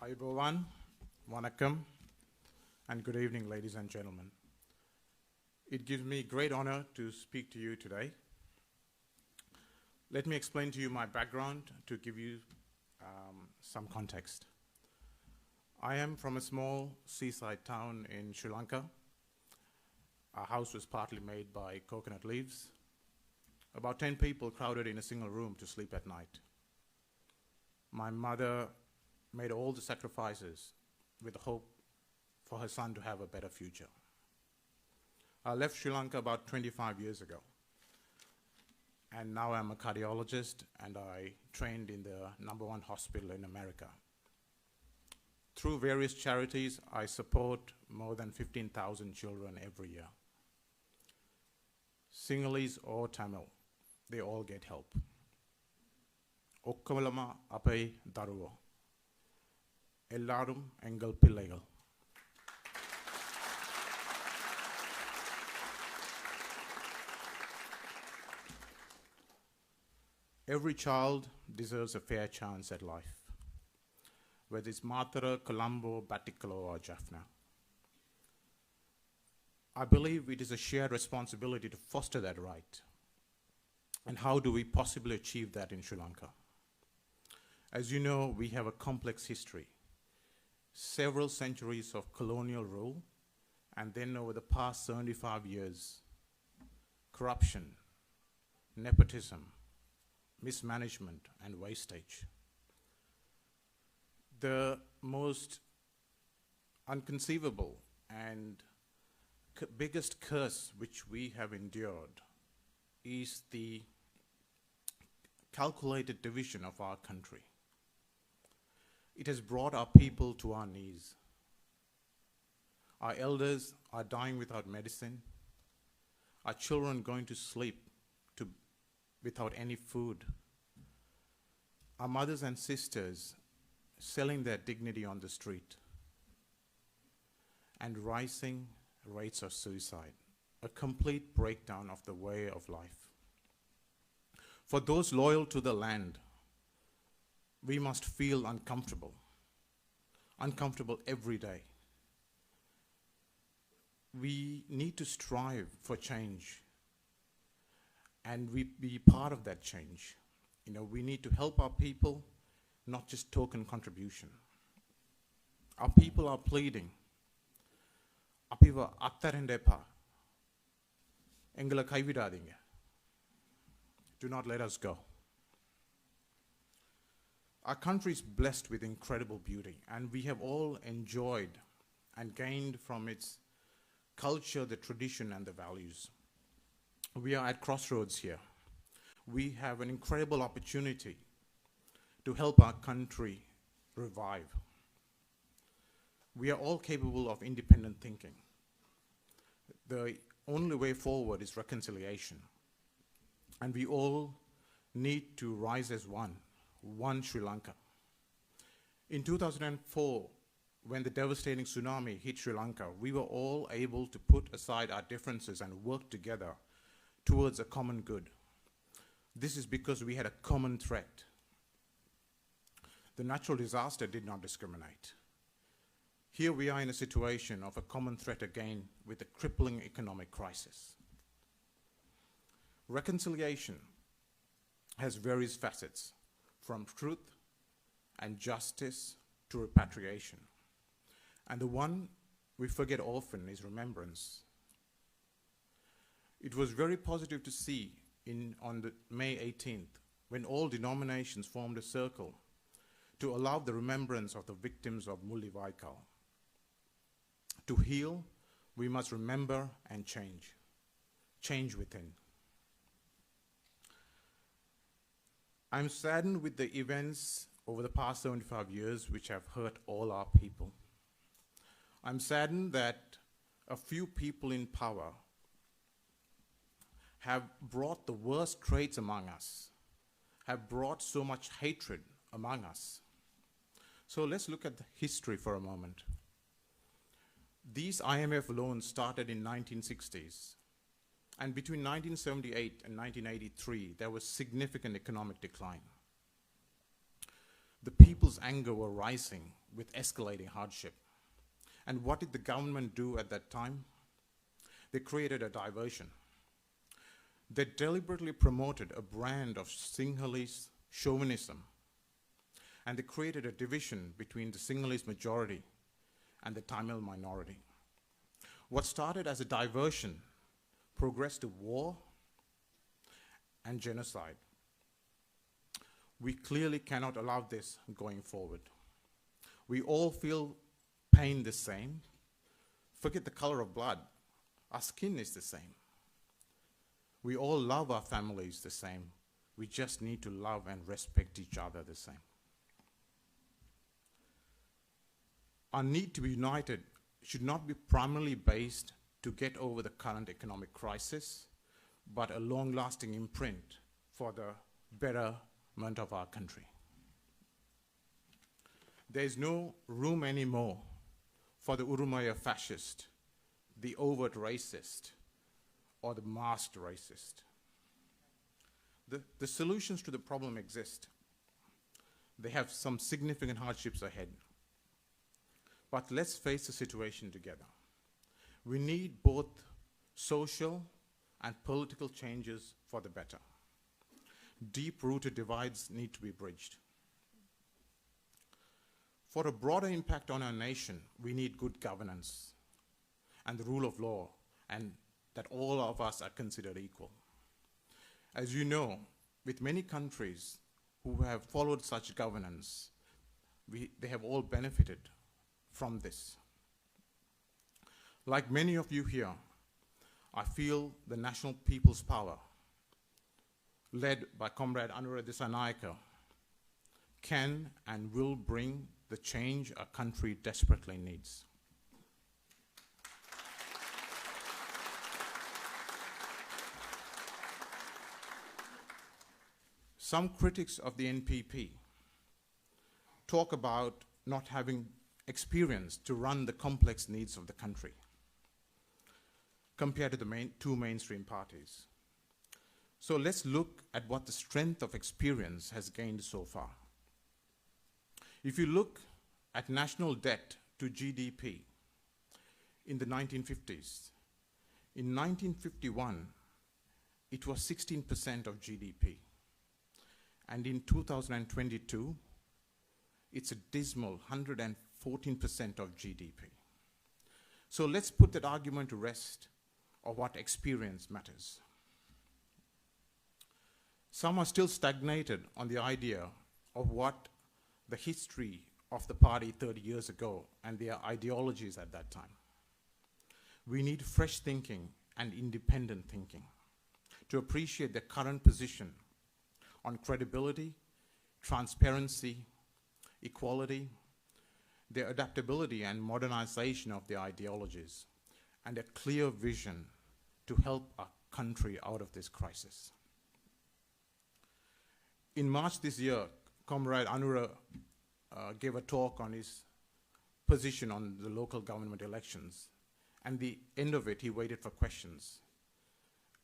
Hi everyone, Vanakkam, and good evening, ladies and gentlemen. It gives me great honor to speak to you today. Let me explain to you my background to give you some context. I am from a small seaside town in Sri Lanka. Our house was partly made by coconut leaves. About 10 people crowded in a single room to sleep at night. My mother made all the sacrifices with the hope for her son to have a better future. I left Sri Lanka about 25 years ago, and now I'm a cardiologist and I trained in the #1 hospital in America. Through various charities, I support more than 15,000 children every year. Sinhalese or Tamil, they all get help. Okkamalama apai daruvo. Ellarum engal pillaigal. Every child deserves a fair chance at life, whether it's Matara, Colombo, Batikalo, or Jaffna. I believe it is a shared responsibility to foster that right. And how do we possibly achieve that in Sri Lanka? As you know, we have a complex history. Several centuries of colonial rule, and then over the past 75 years, corruption, nepotism, mismanagement, and wastage. The most unconceivable and biggest curse which we have endured is the calculated division of our country. It has brought our people to our knees. Our elders are dying without medicine. Our children going to sleep without any food. Our mothers and sisters selling their dignity on the street. And rising rates of suicide. A complete breakdown of the way of life. For those loyal to the land, we must feel uncomfortable every day. We need to strive for change, and we be part of that change. We need to help our people, not just token contribution. Our people are pleading, Apiva attarendepa, engala kaividadinga. Do not let us go. Our country is blessed with incredible beauty, and we have all enjoyed and gained from its culture, the tradition, and the values. We are at crossroads here. We have an incredible opportunity to help our country revive. We are all capable of independent thinking. The only way forward is reconciliation. And we all need to rise as one Sri Lanka. In 2004, when the devastating tsunami hit Sri Lanka, we were all able to put aside our differences and work together towards a common good. This is because we had a common threat. The natural disaster did not discriminate. Here we are in a situation of a common threat again with a crippling economic crisis. Reconciliation has various facets, from truth and justice to repatriation. And the one we forget often is remembrance. It was very positive to see on May 18th, when all denominations formed a circle to allow the remembrance of the victims of Mullivaikkal. To heal, we must remember and change within. I'm saddened with the events over the past 75 years which have hurt all our people. I'm saddened that a few people in power have brought the worst traits among us, have brought so much hatred among us. So let's look at the history for a moment. These IMF loans started in 1960s. And between 1978 and 1983, there was significant economic decline. The people's anger were rising with escalating hardship. And what did the government do at that time? They created a diversion. They deliberately promoted a brand of Sinhalese chauvinism, and they created a division between the Sinhalese majority and the Tamil minority. What started as a diversion progressed to war and genocide. We clearly cannot allow this going forward. We all feel pain the same. Forget the color of blood. Our skin is the same. We all love our families the same. We just need to love and respect each other the same. Our need to be united should not be primarily based to get over the current economic crisis, but a long-lasting imprint for the betterment of our country. There is no room anymore for the Urumaya fascist, the overt racist, or the masked racist. The solutions to the problem exist. They have some significant hardships ahead. But let's face the situation together. We need both social and political changes for the better. Deep-rooted divides need to be bridged. For a broader impact on our nation, we need good governance and the rule of law, and that all of us are considered equal. As you know, with many countries who have followed such governance, they have all benefited from this. Like many of you here, I feel the National People's Power, led by Comrade Anura Dissanayake, can and will bring the change our country desperately needs. Some critics of the NPP talk about not having experience to run the complex needs of the country compared to the two mainstream parties. So let's look at what the strength of experience has gained so far. If you look at national debt to GDP in the 1950s, in 1951, it was 16% of GDP. And in 2022, it's a dismal 114% of GDP. So let's put that argument to rest of what experience matters. Some are still stagnated on the idea of what the history of the party 30 years ago and their ideologies at that time. We need fresh thinking and independent thinking to appreciate the current position on credibility, transparency, equality, their adaptability and modernization of their ideologies, and a clear vision to help our country out of this crisis. In March this year, Comrade Anura gave a talk on his position on the local government elections. And at the end of it, he waited for questions.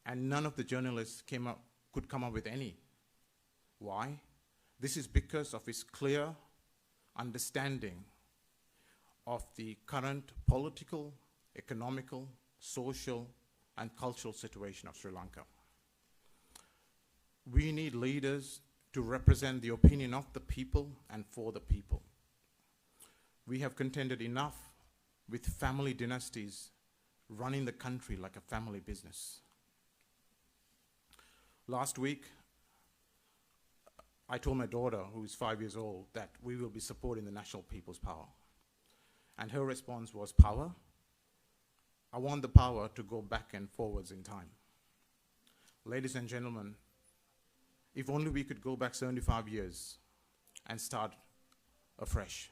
And none of the journalists could come up with any. Why? This is because of his clear understanding of the current political, economical, social, and cultural situation of Sri Lanka. We need leaders to represent the opinion of the people and for the people. We have contended enough with family dynasties running the country like a family business. Last week, I told my daughter, who is 5 years old, that we will be supporting the National People's Power. And her response was, power? I want the power to go back and forwards in time. Ladies and gentlemen, if only we could go back 75 years and start afresh.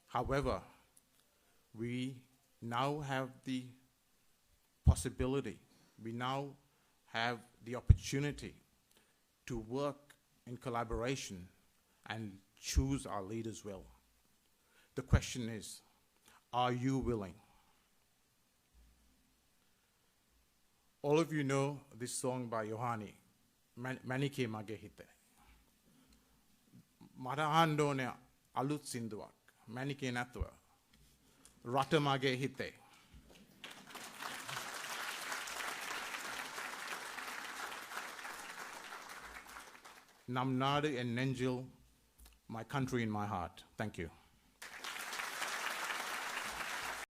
However, we now have the possibility, we now have the opportunity to work in collaboration and choose our leaders well. The question is, are you willing? All of you know this song by Yohani, Manike Mage Hite. Mara ahන්න ඕනේ අලුත් සින්දුවක්. Manike Natwa. Ratamage Hite. Nam Nadu and Nenjil, my country in my heart. Thank you.